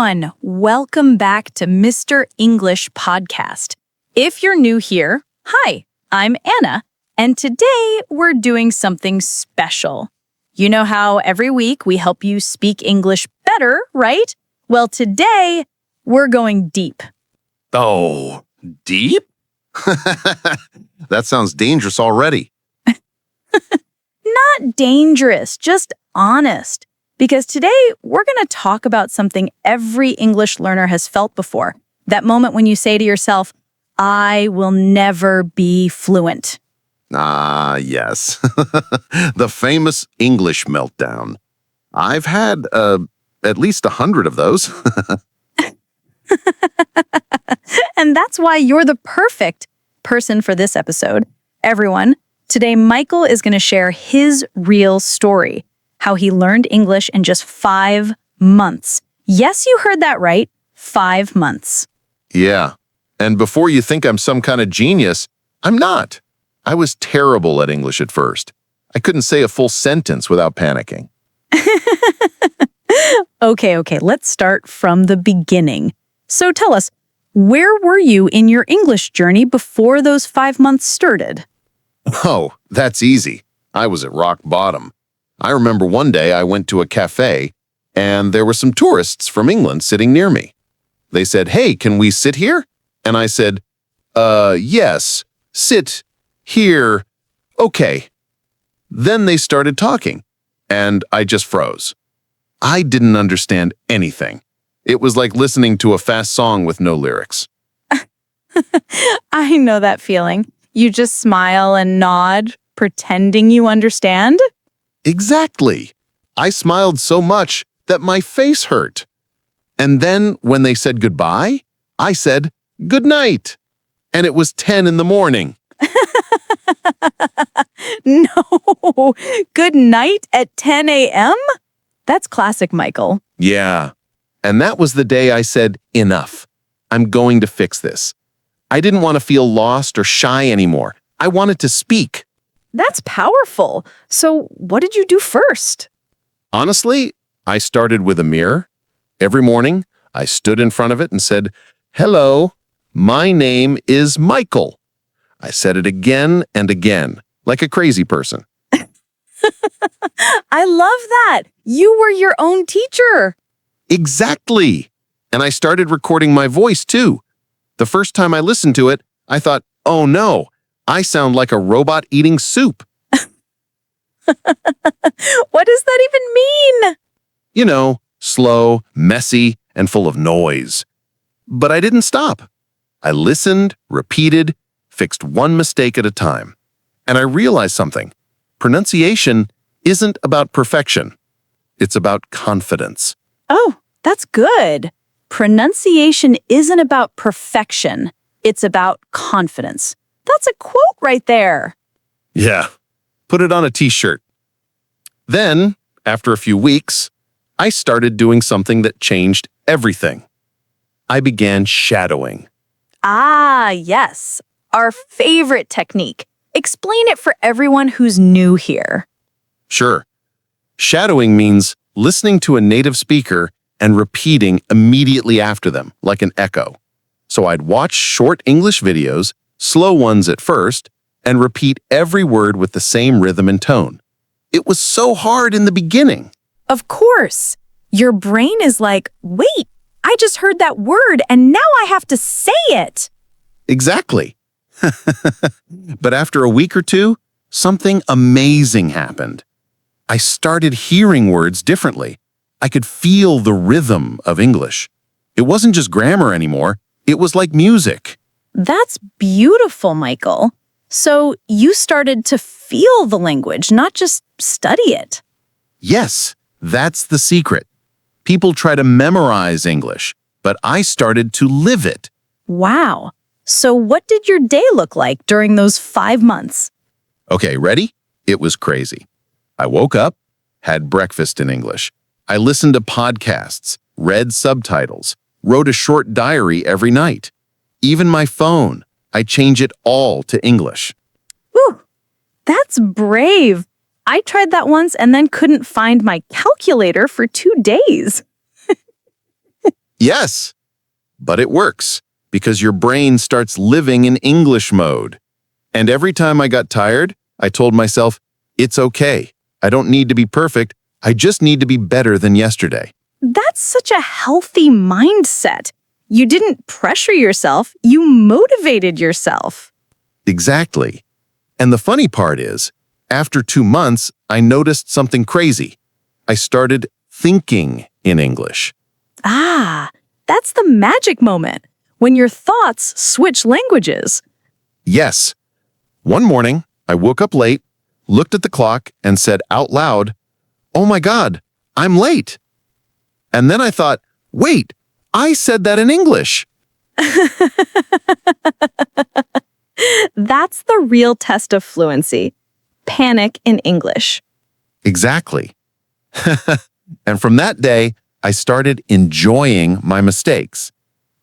everyone. Welcome back to Mr. English Podcast. If you're new here, hi, I'm Anna, and today we're doing something special. You know how every week we help you speak English better, right? Well, today we're going deep. Oh, deep? That sounds dangerous already. Not dangerous, just honest. Because today we're going to talk about something every English learner has felt before. That moment when you say to yourself, I will never be fluent. Ah, yes. The famous English meltdown. I've had at least 100 of those. And that's why you're the perfect person for this episode. Everyone, today Michael is going to share his real story, how he learned English in just 5 months. Yes, you heard that right, 5 months. Yeah, and before you think I'm some kind of genius, I'm not. I was terrible at English at first. I couldn't say a full sentence without panicking. Okay, let's start from the beginning. So tell us, where were you in your English journey before those 5 months started? Oh, that's easy. I was at rock bottom. I remember one day I went to a cafe, and there were some tourists from England sitting near me. They said, "Hey, can we sit here?" And I said, yes, sit here. Okay. Then they started talking, and I just froze. I didn't understand anything. It was like listening to a fast song with no lyrics. I know that feeling. You just smile and nod, pretending you understand. Exactly. I smiled so much that my face hurt. And then when they said goodbye, I said good night. And it was 10 in the morning. No, good night at 10 a.m.? That's classic, Michael. Yeah. And that was the day I said, enough. I'm going to fix this. I didn't want to feel lost or shy anymore. I wanted to speak. That's powerful. So what did you do first? Honestly, I started with a mirror. Every morning, I stood in front of it and said, "Hello, my name is Michael." I said it again and again, like a crazy person. I love that. You were your own teacher. Exactly. And I started recording my voice too. The first time I listened to it, I thought, oh no, I sound like a robot eating soup. What does that even mean? You know, slow, messy, and full of noise. But I didn't stop. I listened, repeated, fixed one mistake at a time. And I realized something. Pronunciation isn't about perfection. It's about confidence. Oh, that's good. Pronunciation isn't about perfection. It's about confidence. That's a quote right there. Yeah, put it on a t-shirt. Then, after a few weeks, I started doing something that changed everything. I began shadowing. Ah, yes. Our favorite technique. Explain it for everyone who's new here. Sure. Shadowing means listening to a native speaker and repeating immediately after them, like an echo. So I'd watch short English videos, slow ones at first, and repeat every word with the same rhythm and tone. It was so hard in the beginning. Of course. Your brain is like, wait, I just heard that word and now I have to say it. Exactly. But after a week or two, something amazing happened. I started hearing words differently. I could feel the rhythm of English. It wasn't just grammar anymore. It was like music. That's beautiful, Michael. So you started to feel the language, not just study it. Yes, that's the secret. People try to memorize English, but I started to live it. Wow. So what did your day look like during those 5 months? Okay, ready? It was crazy. I woke up, had breakfast in English. I listened to podcasts, read subtitles, wrote a short diary every night. Even my phone, I change it all to English. Ooh, that's brave. I tried that once and then couldn't find my calculator for 2 days. Yes, but it works because your brain starts living in English mode. And every time I got tired, I told myself, it's okay. I don't need to be perfect. I just need to be better than yesterday. That's such a healthy mindset. You didn't pressure yourself, you motivated yourself. Exactly. And the funny part is, after 2 months, I noticed something crazy. I started thinking in English. Ah, that's the magic moment, when your thoughts switch languages. Yes. One morning, I woke up late, looked at the clock, and said out loud, "Oh my God, I'm late." And then I thought, wait, I said that in English. That's the real test of fluency. Panic in English. Exactly. And from that day, I started enjoying my mistakes.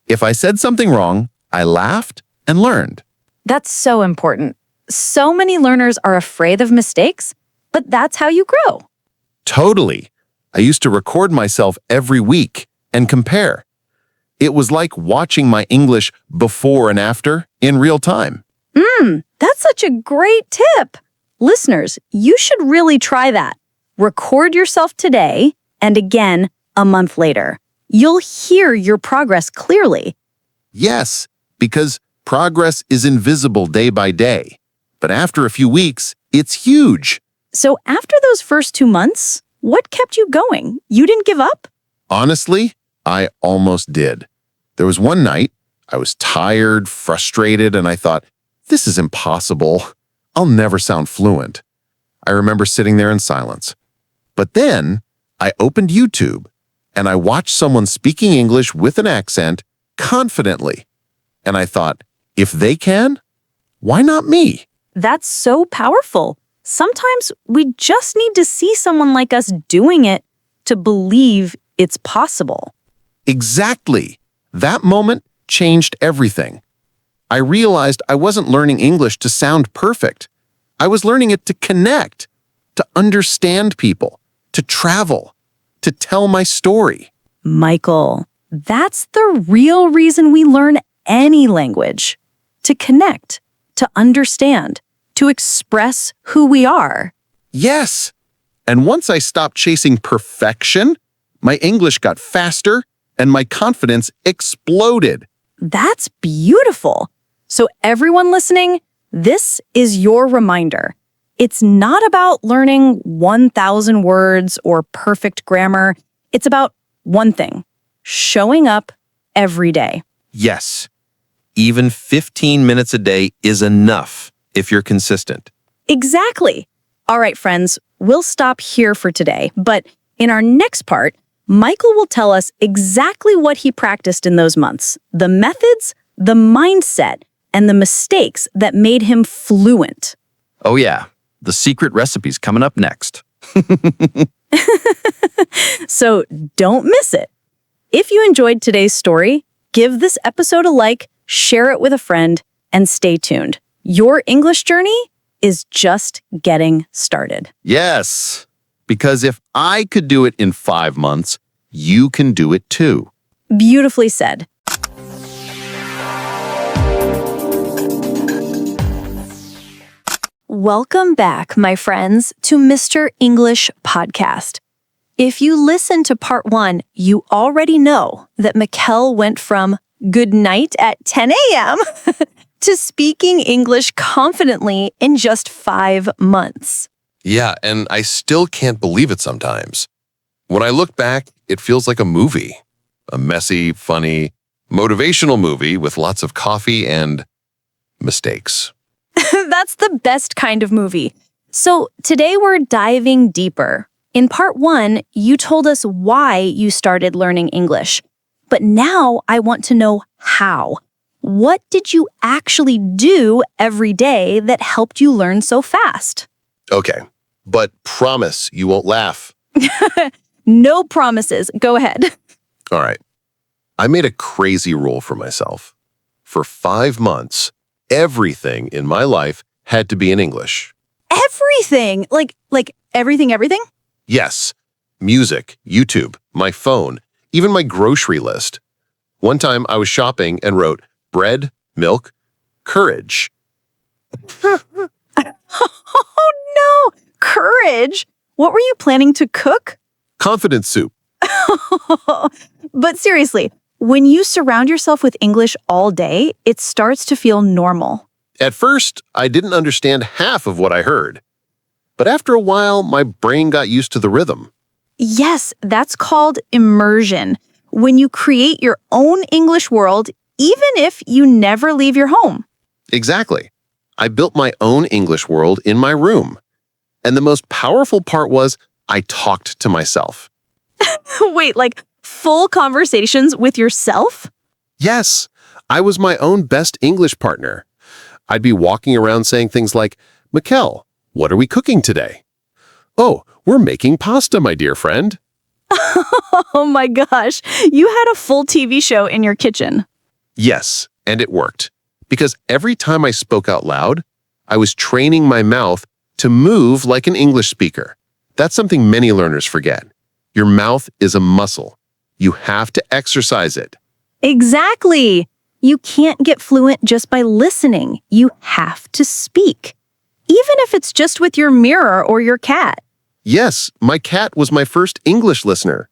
If I said something wrong, I laughed and learned. That's so important. So many learners are afraid of mistakes, but that's how you grow. Totally. I used to record myself every week and compare. It was like watching my English before and after in real time. That's such a great tip. Listeners, you should really try that. Record yourself today and again a month later. You'll hear your progress clearly. Yes, because progress is invisible day by day. But after a few weeks, it's huge. So after those first 2 months, what kept you going? You didn't give up? Honestly, I almost did. There was one night, I was tired, frustrated, and I thought, this is impossible. I'll never sound fluent. I remember sitting there in silence. But then, I opened YouTube, and I watched someone speaking English with an accent confidently. And I thought, if they can, why not me? That's so powerful. Sometimes we just need to see someone like us doing it to believe it's possible. Exactly. That moment changed everything. I realized I wasn't learning English to sound perfect. I was learning it to connect, to understand people, to travel, to tell my story. Michael, that's the real reason we learn any language. To connect, to understand, to express who we are. Yes. And once I stopped chasing perfection, my English got faster and my confidence exploded. That's beautiful. So everyone listening, this is your reminder. It's not about learning 1,000 words or perfect grammar. It's about one thing, showing up every day. Yes, even 15 minutes a day is enough if you're consistent. Exactly. All right, friends, we'll stop here for today. But in our next part, Michael will tell us exactly what he practiced in those months, the methods, the mindset, and the mistakes that made him fluent. Oh yeah, the secret recipe's coming up next. So don't miss it. If you enjoyed today's story, give this episode a like, share it with a friend, and stay tuned. Your English journey is just getting started. Yes, because if I could do it in 5 months, you can do it too. Beautifully said. Welcome back, my friends, to Mr. English Podcast. If you listened to part 1, you already know that Mikel went from good night at 10 a.m. to speaking English confidently in just 5 months. Yeah, and I still can't believe it sometimes. When I look back, it feels like a movie. A messy, funny, motivational movie with lots of coffee and mistakes. That's the best kind of movie. So today we're diving deeper. In part 1, you told us why you started learning English. But now I want to know how. What did you actually do every day that helped you learn so fast? Okay, but promise you won't laugh. No promises. Go ahead. All right. I made a crazy rule for myself. For 5 months, everything in my life had to be in English. Everything? Like everything? Yes, music, YouTube, my phone, even my grocery list. One time I was shopping and wrote bread, milk, courage. Oh no! Courage! What were you planning to cook? Confidence soup. But seriously, when you surround yourself with English all day, it starts to feel normal. At first, I didn't understand half of what I heard. But after a while, my brain got used to the rhythm. Yes, that's called immersion. When you create your own English world, even if you never leave your home. Exactly. I built my own English world in my room. And the most powerful part was I talked to myself. Wait, like full conversations with yourself? Yes, I was my own best English partner. I'd be walking around saying things like, Mikel, what are we cooking today? Oh, we're making pasta, my dear friend. Oh my gosh, you had a full TV show in your kitchen. Yes, and it worked. Because every time I spoke out loud, I was training my mouth to move like an English speaker. That's something many learners forget. Your mouth is a muscle. You have to exercise it. Exactly. You can't get fluent just by listening. You have to speak. Even if it's just with your mirror or your cat. Yes, my cat was my first English listener.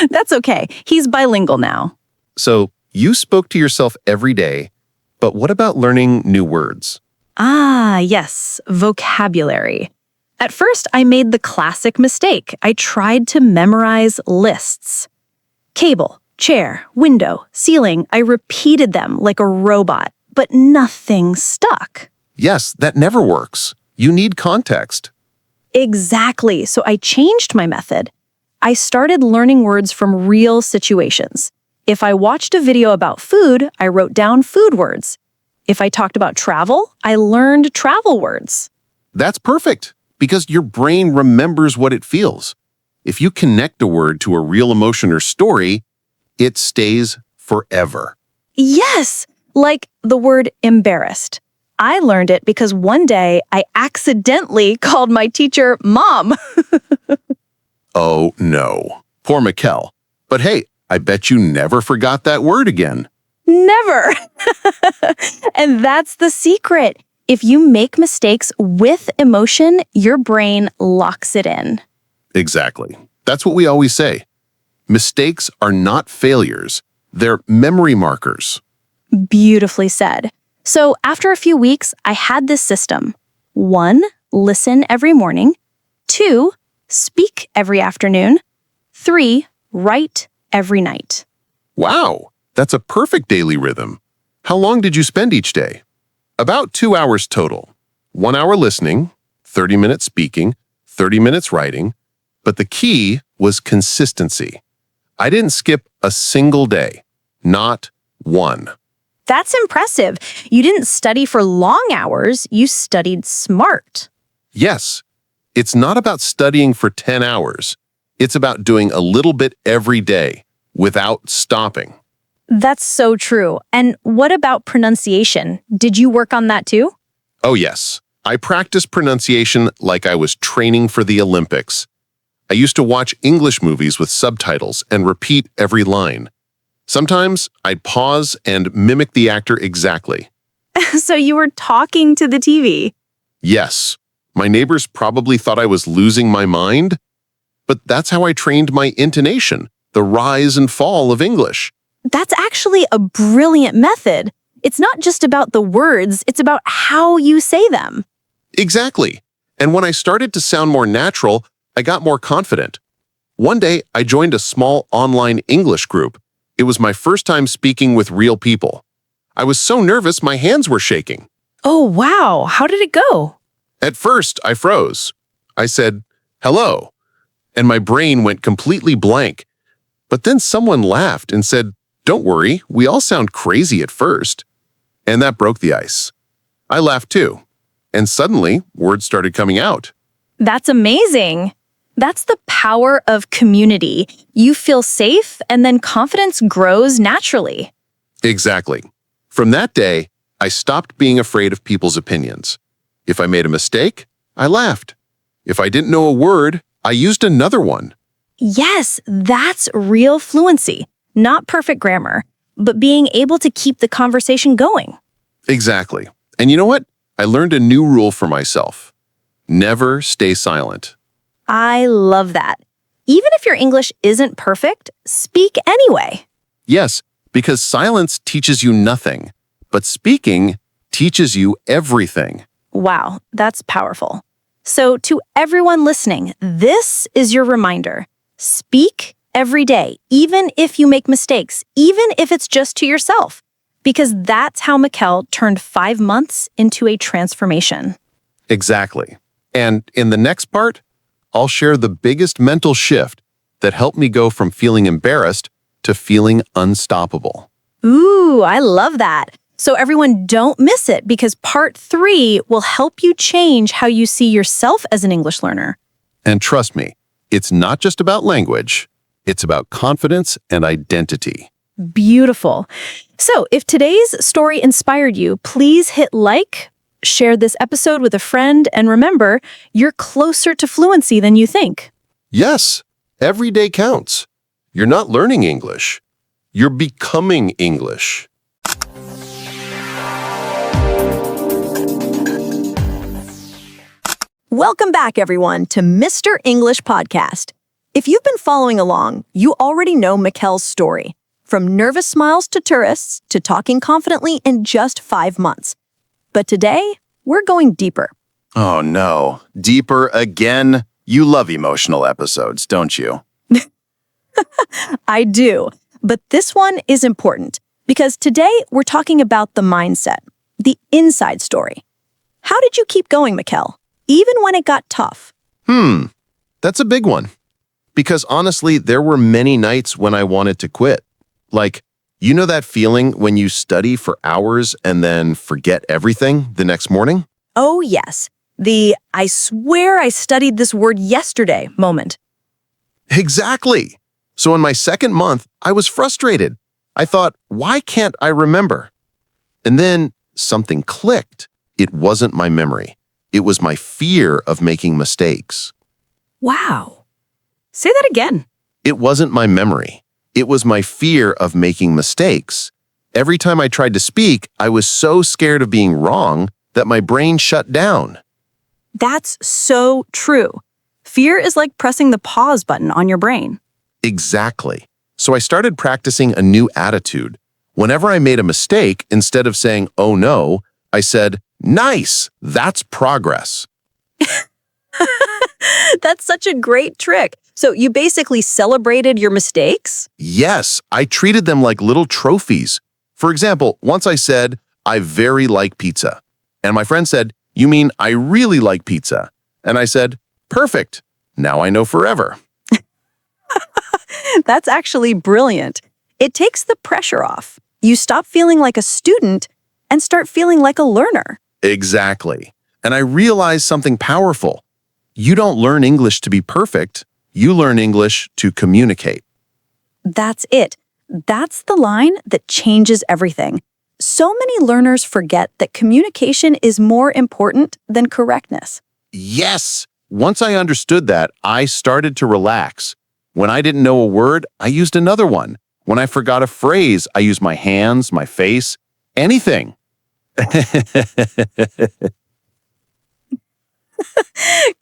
That's okay. He's bilingual now. So, you spoke to yourself every day, but what about learning new words? Ah, yes, vocabulary. At first, I made the classic mistake. I tried to memorize lists. Cable, chair, window, ceiling. I repeated them like a robot, but nothing stuck. Yes, that never works. You need context. Exactly. So I changed my method. I started learning words from real situations. If I watched a video about food, I wrote down food words. If I talked about travel, I learned travel words. That's perfect, because your brain remembers what it feels. If you connect a word to a real emotion or story, it stays forever. Yes, like the word embarrassed. I learned it because one day I accidentally called my teacher Mom. Oh, no. Poor Mikel. But hey, I bet you never forgot that word again. Never. And that's the secret. If you make mistakes with emotion, your brain locks it in. Exactly. That's what we always say. Mistakes are not failures. They're memory markers. Beautifully said. So after a few weeks, I had this system. 1, listen every morning. 2, speak every afternoon. 3, write every night. Wow, that's a perfect daily rhythm. How long did you spend each day? About 2 hours total. 1 hour listening, 30 minutes speaking, 30 minutes writing. But the key was consistency. I didn't skip a single day. Not one. That's impressive. You didn't study for long hours, you studied smart. Yes, it's not about studying for 10 hours. It's about doing a little bit every day without stopping. That's so true. And what about pronunciation? Did you work on that too? Oh yes, I practiced pronunciation like I was training for the Olympics. I used to watch English movies with subtitles and repeat every line. Sometimes I'd pause and mimic the actor exactly. So you were talking to the TV. Yes, my neighbors probably thought I was losing my mind, but that's how I trained my intonation, the rise and fall of English. That's actually a brilliant method. It's not just about the words, it's about how you say them. Exactly. And when I started to sound more natural, I got more confident. One day, I joined a small online English group. It was my first time speaking with real people. I was so nervous my hands were shaking. Oh, wow. How did it go? At first, I froze. I said, hello, and my brain went completely blank. But then someone laughed and said, don't worry, we all sound crazy at first. And that broke the ice. I laughed too. And suddenly, words started coming out. That's amazing. That's the power of community. You feel safe, and then confidence grows naturally. Exactly. From that day, I stopped being afraid of people's opinions. If I made a mistake, I laughed. If I didn't know a word, I used another one. Yes, that's real fluency, not perfect grammar, but being able to keep the conversation going. Exactly. And you know what? I learned a new rule for myself. Never stay silent. I love that. Even if your English isn't perfect, speak anyway. Yes, because silence teaches you nothing, but speaking teaches you everything. Wow, that's powerful. So, to everyone listening, this is your reminder. Speak every day, even if you make mistakes, even if it's just to yourself, because that's how Mikel turned 5 months into a transformation. Exactly. And in the next part, I'll share the biggest mental shift that helped me go from feeling embarrassed to feeling unstoppable. Ooh, I love that. So everyone don't miss it because part 3 will help you change how you see yourself as an English learner. And trust me, it's not just about language, it's about confidence and identity. Beautiful. So if today's story inspired you, please hit like, share this episode with a friend, and remember, you're closer to fluency than you think. Yes, every day counts. You're not learning English. You're becoming English. Welcome back, everyone, to Mr. English Podcast. If you've been following along, you already know Mikel's story. From nervous smiles to tourists to talking confidently in just 5 months. But today, we're going deeper. Oh no, deeper again? You love emotional episodes, don't you? I do. But this one is important because today we're talking about the mindset, the inside story. How did you keep going, Mikel, even when it got tough? That's a big one. Because honestly, there were many nights when I wanted to quit. Like, you know that feeling when you study for hours and then forget everything the next morning? Oh, yes. The I swear I studied this word yesterday moment. Exactly. So in my second month, I was frustrated. I thought, why can't I remember? And then something clicked. It wasn't my memory. It was my fear of making mistakes. Wow. Say that again. It wasn't my memory. It was my fear of making mistakes. Every time I tried to speak, I was so scared of being wrong that my brain shut down. That's so true. Fear is like pressing the pause button on your brain. Exactly. So I started practicing a new attitude. Whenever I made a mistake, instead of saying, oh no, I said, nice, that's progress. That's such a great trick. So you basically celebrated your mistakes? Yes, I treated them like little trophies. For example, once I said, I very like pizza. And my friend said, you mean I really like pizza? And I said, perfect. Now I know forever. That's actually brilliant. It takes the pressure off. You stop feeling like a student and start feeling like a learner. Exactly. And I realized something powerful. You don't learn English to be perfect. You learn English to communicate. That's it. That's the line that changes everything. So many learners forget that communication is more important than correctness. Yes! Once I understood that, I started to relax. When I didn't know a word, I used another one. When I forgot a phrase, I used my hands, my face, anything.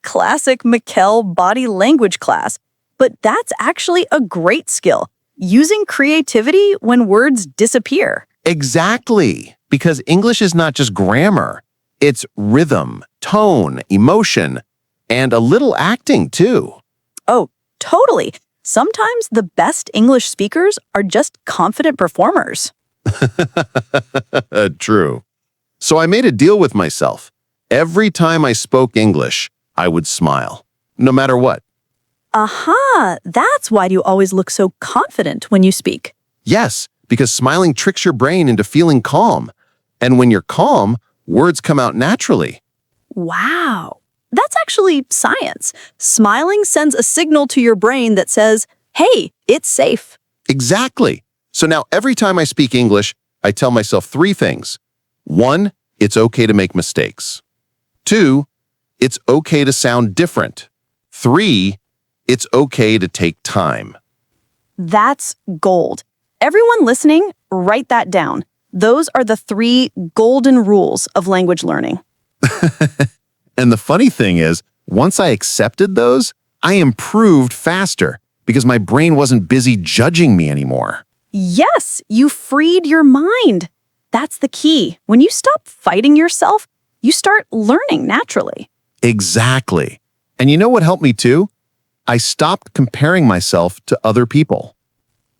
Classic Mikel body language class. But that's actually a great skill, using creativity when words disappear. Exactly. Because English is not just grammar. It's rhythm, tone, emotion, and a little acting too. Oh, totally. Sometimes the best English speakers are just confident performers. True. So I made a deal with myself. Every time I spoke English, I would smile, no matter what. Aha, that's why you always look so confident when you speak. Yes, because smiling tricks your brain into feeling calm. And when you're calm, words come out naturally. Wow. That's actually science. Smiling sends a signal to your brain that says, hey, it's safe. Exactly. So now every time I speak English, I tell myself 3 things. 1, it's okay to make mistakes. 2, it's okay to sound different. 3, It's okay to take time. That's gold. Everyone listening, write that down. Those are the 3 golden rules of language learning. And the funny thing is, once I accepted those, I improved faster because my brain wasn't busy judging me anymore. Yes, you freed your mind. That's the key. When you stop fighting yourself, you start learning naturally. Exactly. And you know what helped me too? I stopped comparing myself to other people.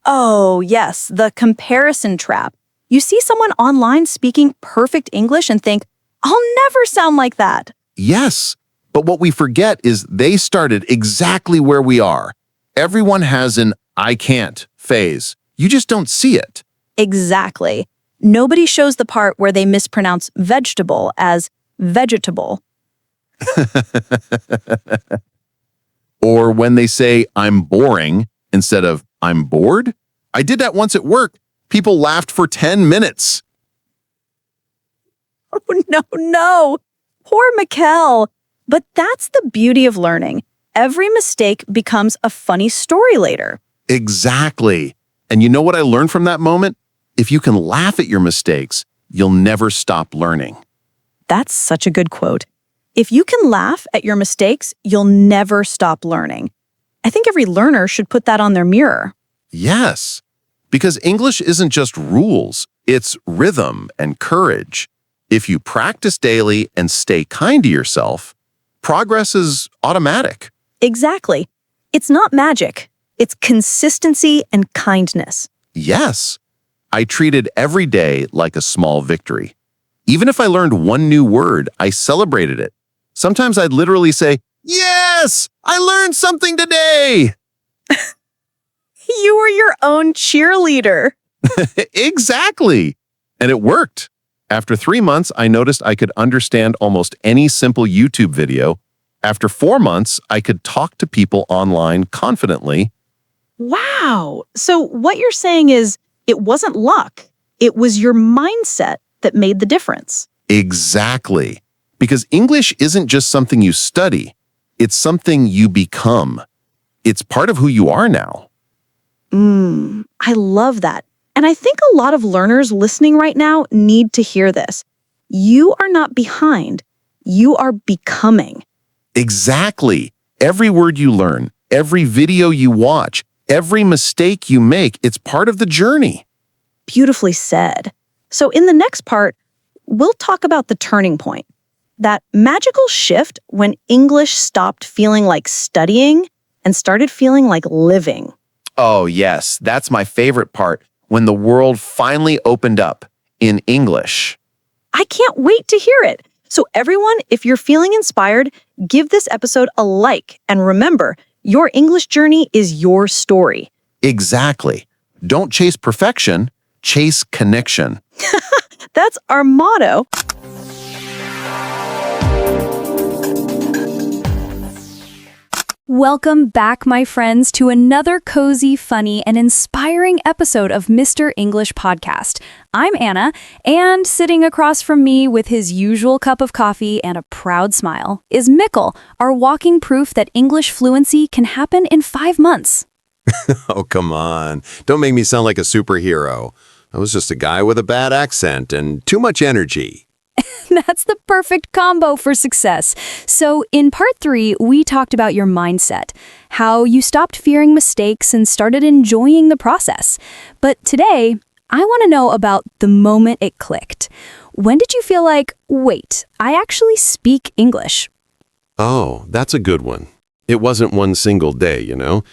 Oh, yes, the comparison trap. You see someone online speaking perfect English and think, I'll never sound like that. Yes, but what we forget is they started exactly where we are. Everyone has an I can't phase. You just don't see it. Exactly. Nobody shows the part where they mispronounce vegetable as vegetable. Or when they say I'm boring instead of I'm bored. I did that once at work. People laughed for 10 minutes. Oh, no. Poor Mikel. But that's the beauty of learning. Every mistake becomes a funny story later. Exactly. And you know what I learned from that moment? If you can laugh at your mistakes, you'll never stop learning. That's such a good quote. If you can laugh at your mistakes, you'll never stop learning. I think every learner should put that on their mirror. Yes, because English isn't just rules, it's rhythm and courage. If you practice daily and stay kind to yourself, progress is automatic. Exactly. It's not magic. It's consistency and kindness. Yes, I treated every day like a small victory. Even if I learned one new word, I celebrated it. Sometimes I'd literally say, "Yes, I learned something today." You were your own cheerleader. Exactly. And it worked. After 3 months, I noticed I could understand almost any simple YouTube video. After 4 months, I could talk to people online confidently. Wow. So what you're saying is it wasn't luck. It was your mindset that made the difference. Exactly. Because English isn't just something you study. It's something you become. It's part of who you are now. I love that. And I think a lot of learners listening right now need to hear this. You are not behind. You are becoming. Exactly. Every word you learn, every video you watch, every mistake you make, it's part of the journey. Beautifully said. So in the next part, we'll talk about the turning point. That magical shift when English stopped feeling like studying and started feeling like living. Oh, yes. That's my favorite part. When the world finally opened up in English. I can't wait to hear it. So everyone, if you're feeling inspired, give this episode a like. And remember, your English journey is your story. Exactly. Don't chase perfection, chase connection. That's our motto. Welcome back, my friends, to another cozy, funny, and inspiring episode of Mr. English Podcast. I'm Anna, and sitting across from me with his usual cup of coffee and a proud smile is Mikel, our walking proof that English fluency can happen in 5 months. Oh, come on. Don't make me sound like a superhero. I was just a guy with a bad accent and too much energy. That's the perfect combo for success. So in part 3, we talked about your mindset, how you stopped fearing mistakes and started enjoying the process. But today, I want to know about the moment it clicked. When did you feel like, wait, I actually speak English? Oh, that's a good one. It wasn't one single day, you know?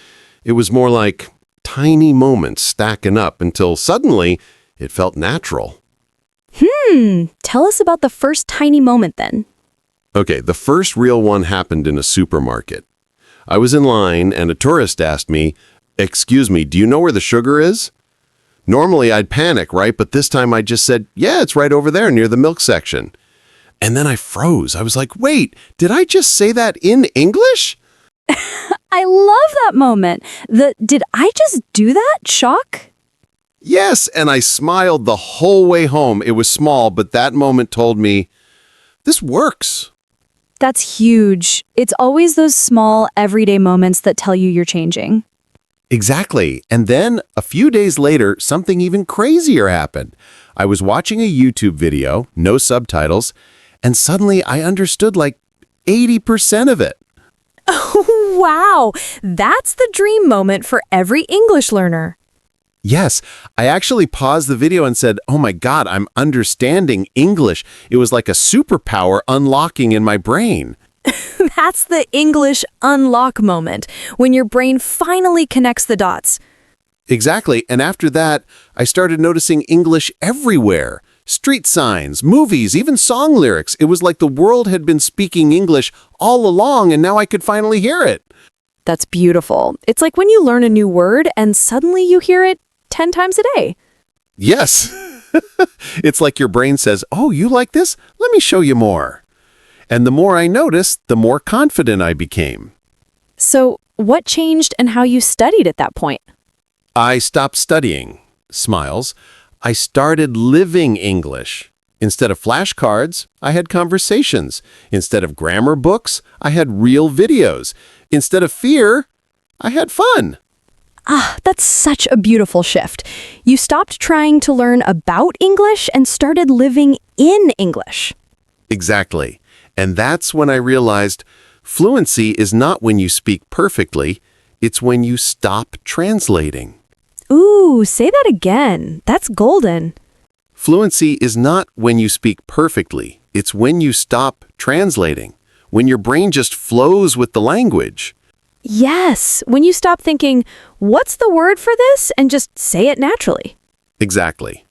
It was more like tiny moments stacking up until suddenly it felt natural. Tell us about the first tiny moment then. Okay, the first real one happened in a supermarket. I was in line and a tourist asked me, "Excuse me, do you know where the sugar is?" Normally I'd panic, right? But this time I just said, "Yeah, it's right over there near the milk section." And then I froze. I was like, wait, did I just say that in English? I love that moment. Did I just do that? Shock? Yes, and I smiled the whole way home. It was small, but that moment told me, this works. That's huge. It's always those small, everyday moments that tell you you're changing. Exactly. And then a few days later, something even crazier happened. I was watching a YouTube video, no subtitles, and suddenly I understood like 80% of it. Wow, that's the dream moment for every English learner. Yes, I actually paused the video and said, oh my God, I'm understanding English. It was like a superpower unlocking in my brain. That's the English unlock moment, when your brain finally connects the dots. Exactly. And after that, I started noticing English everywhere. Street signs, movies, even song lyrics. It was like the world had been speaking English all along, and now I could finally hear it. That's beautiful. It's like when you learn a new word and suddenly you hear it 10 times a day. Yes. It's like your brain says, oh, you like this? Let me show you more. And the more I noticed, the more confident I became. So, what changed and how you studied at that point? I stopped studying. Smiles. I started living English. Instead of flashcards, I had conversations. Instead of grammar books, I had real videos. Instead of fear, I had fun. That's such a beautiful shift. You stopped trying to learn about English and started living in English. Exactly. And that's when I realized fluency is not when you speak perfectly, it's when you stop translating. Ooh, say that again. That's golden. Fluency is not when you speak perfectly, it's when you stop translating, when your brain just flows with the language. Yes, when you stop thinking, what's the word for this, and just say it naturally. Exactly.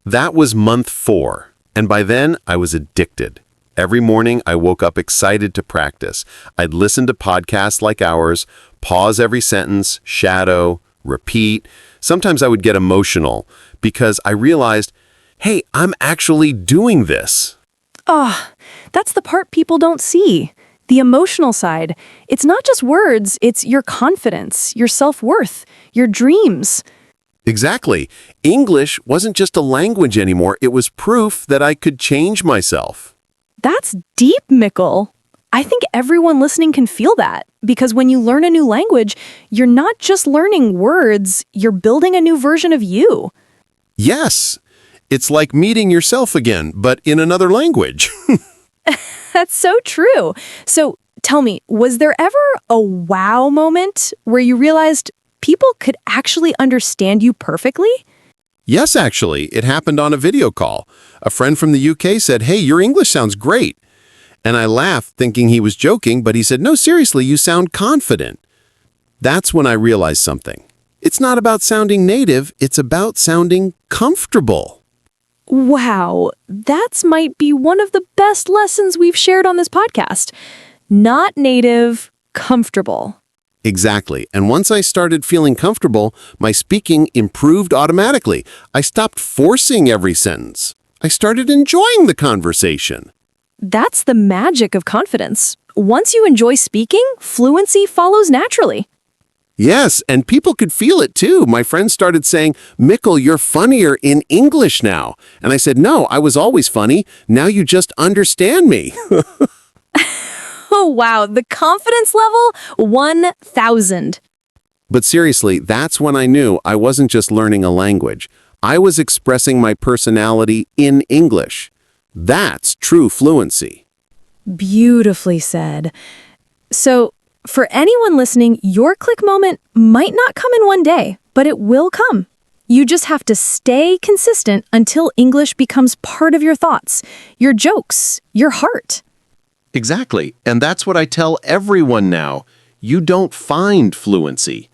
That was month 4, and by then I was addicted. Every morning I woke up excited to practice. I'd listen to podcasts like ours, pause every sentence, shadow, repeat. Sometimes I would get emotional because I realized, hey, I'm actually doing this. That's the part people don't see. The emotional side. It's not just words, it's your confidence, your self-worth, your dreams. Exactly. English wasn't just a language anymore. It was proof that I could change myself. That's deep, Mikel. I think everyone listening can feel that, because when you learn a new language, you're not just learning words, you're building a new version of you. Yes. It's like meeting yourself again, but in another language. That's so true. So tell me, was there ever a wow moment where you realized people could actually understand you perfectly? Yes, actually, it happened on a video call. A friend from the UK said, hey, your English sounds great. And I laughed, thinking he was joking, but he said, no, seriously, you sound confident. That's when I realized something. It's not about sounding native, it's about sounding comfortable. Wow, that might be one of the best lessons we've shared on this podcast. Not native, comfortable. Exactly. And once I started feeling comfortable, my speaking improved automatically. I stopped forcing every sentence. I started enjoying the conversation. That's the magic of confidence. Once you enjoy speaking, fluency follows naturally. Yes, and people could feel it too. My friends started saying, Mikel, you're funnier in English now. And I said, no, I was always funny. Now you just understand me. Oh, wow. The confidence level, 1,000. But seriously, that's when I knew I wasn't just learning a language. I was expressing my personality in English. That's true fluency. Beautifully said. So, for anyone listening, your click moment might not come in one day, but it will come. You just have to stay consistent until English becomes part of your thoughts, your jokes, your heart. Exactly. And that's what I tell everyone now. You don't find fluency.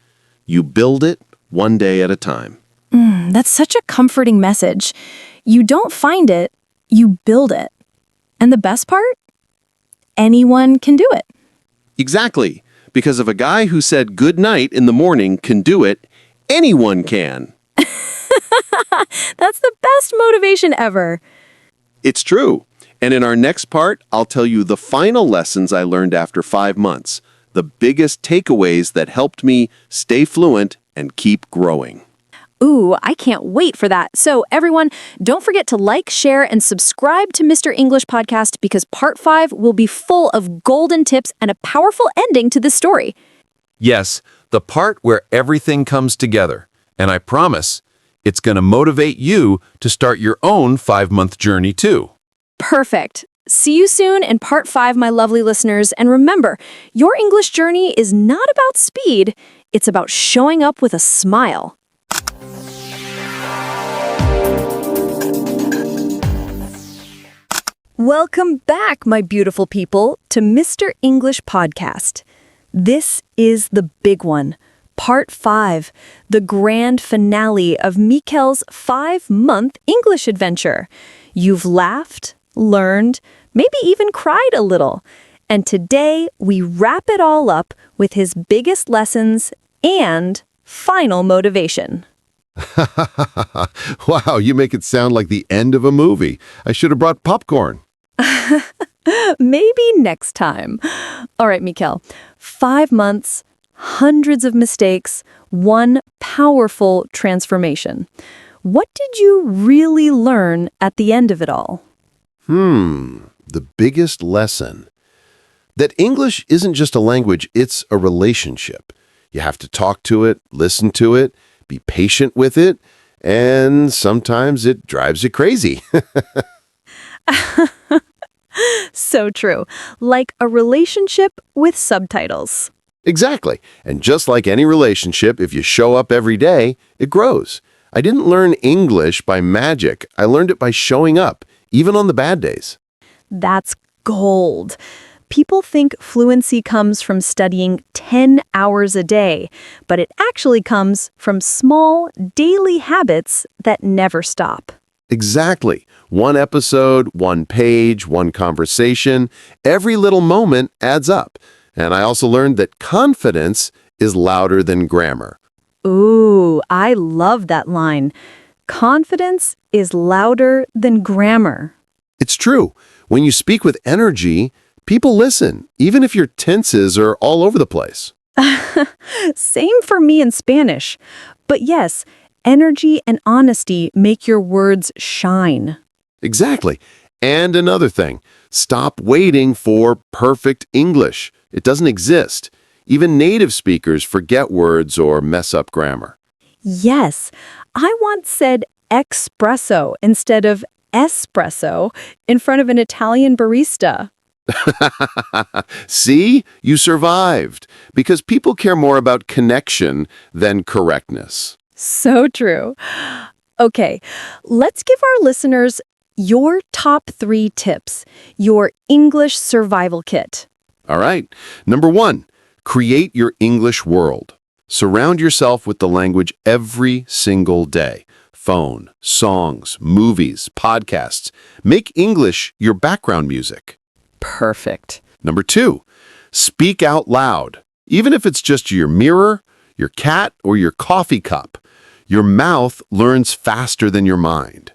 You build it one day at a time. That's such a comforting message. You don't find it, you build it. And the best part? Anyone can do it. Exactly. Because if a guy who said good night in the morning can do it, anyone can. That's the best motivation ever. It's true. And in our next part, I'll tell you the final lessons I learned after 5 months, the biggest takeaways that helped me stay fluent and keep growing. Ooh, I can't wait for that. So everyone, don't forget to like, share, and subscribe to Mr. English Podcast because part 5 will be full of golden tips and a powerful ending to this story. Yes, the part where everything comes together. And I promise, it's going to motivate you to start your own 5-month journey too. Perfect. See you soon in part 5, my lovely listeners. And remember, your English journey is not about speed, it's about showing up with a smile. Welcome back, my beautiful people, to Mr. English Podcast. This is the big one, Part 5, the grand finale of Mikel's 5-month English adventure. You've laughed, learned, maybe even cried a little. And today, we wrap it all up with his biggest lessons and final motivation. Wow, you make it sound like the end of a movie. I should have brought popcorn. Maybe next time. All right, Mikel. 5 months, hundreds of mistakes, one powerful transformation. What did you really learn at the end of it all? The biggest lesson. That English isn't just a language, it's a relationship. You have to talk to it, listen to it, be patient with it, and sometimes it drives you crazy. So true. Like a relationship with subtitles. Exactly. And just like any relationship, if you show up every day, it grows. I didn't learn English by magic. I learned it by showing up, even on the bad days. That's gold. People think fluency comes from studying 10 hours a day, but it actually comes from small, daily habits that never stop. Exactly. One episode, one page, one conversation, every little moment adds up. And I also learned that confidence is louder than grammar. Ooh, I love that line. Confidence is louder than grammar. It's true. When you speak with energy, people listen, even if your tenses are all over the place. Same for me in Spanish. But yes, energy and honesty make your words shine. Exactly. And another thing, stop waiting for perfect English. It doesn't exist. Even native speakers forget words or mess up grammar. Yes, I once said espresso instead of espresso in front of an Italian barista. See? You survived. Because people care more about connection than correctness. So true. Okay, let's give our listeners your top 3 tips, your English survival kit. All right. Number 1, create your English world. Surround yourself with the language every single day. Phone, songs, movies, podcasts. Make English your background music. Perfect. Number 2, speak out loud. Even if it's just your mirror, your cat, or your coffee cup. Your mouth learns faster than your mind.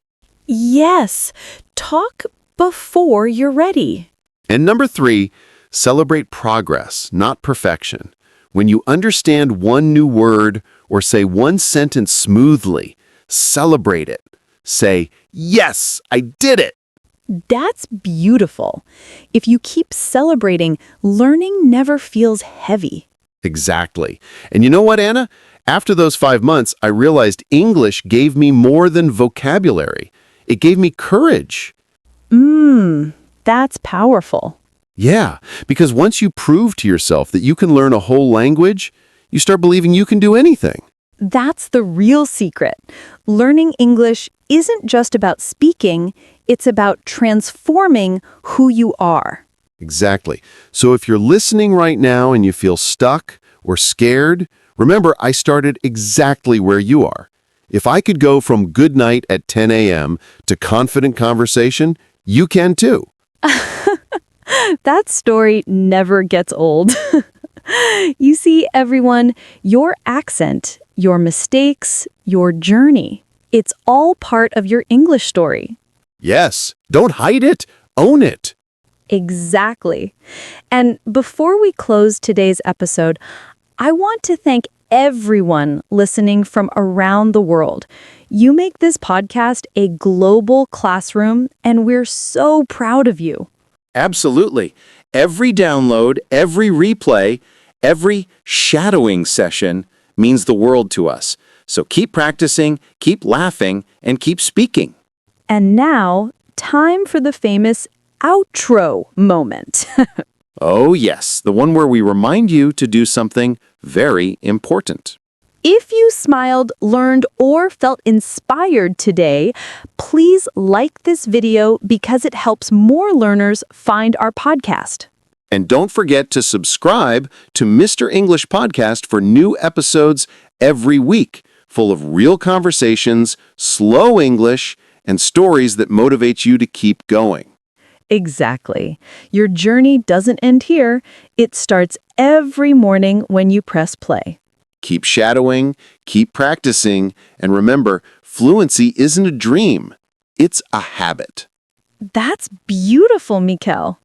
Yes, talk before you're ready. And number 3, celebrate progress, not perfection. When you understand one new word or say one sentence smoothly, celebrate it. Say, "Yes, I did it." That's beautiful. If you keep celebrating, learning never feels heavy. Exactly. And you know what, Anna? After those 5 months, I realized English gave me more than vocabulary. It gave me courage. That's powerful. Yeah, because once you prove to yourself that you can learn a whole language, you start believing you can do anything. That's the real secret. Learning English isn't just about speaking, it's about transforming who you are. Exactly. So if you're listening right now and you feel stuck or scared, remember I started exactly where you are. If I could go from good night at 10 a.m. to confident conversation, you can too. That story never gets old. You see, everyone, your accent, your mistakes, your journey, it's all part of your English story. Yes, don't hide it, own it. Exactly. And before we close today's episode, I want to thank everyone listening from around the world. You make this podcast a global classroom, and we're so proud of you. Absolutely. Every download, every replay, every shadowing session means the world to us. So keep practicing, keep laughing, and keep speaking. And now, time for the famous outro moment. Oh yes, the one where we remind you to do something very important. If you smiled, learned, or felt inspired today, please like this video because it helps more learners find our podcast. And don't forget to subscribe to Mr. English Podcast for new episodes every week, full of real conversations, slow English, and stories that motivate you to keep going. Exactly. Your journey doesn't end here. It starts every morning when you press play. Keep shadowing, keep practicing, and remember, fluency isn't a dream. It's a habit. That's beautiful, Mikel.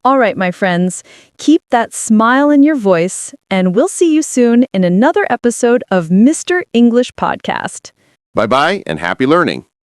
All right, my friends, keep that smile in your voice, and we'll see you soon in another episode of Mr. English Podcast. Bye-bye and happy learning.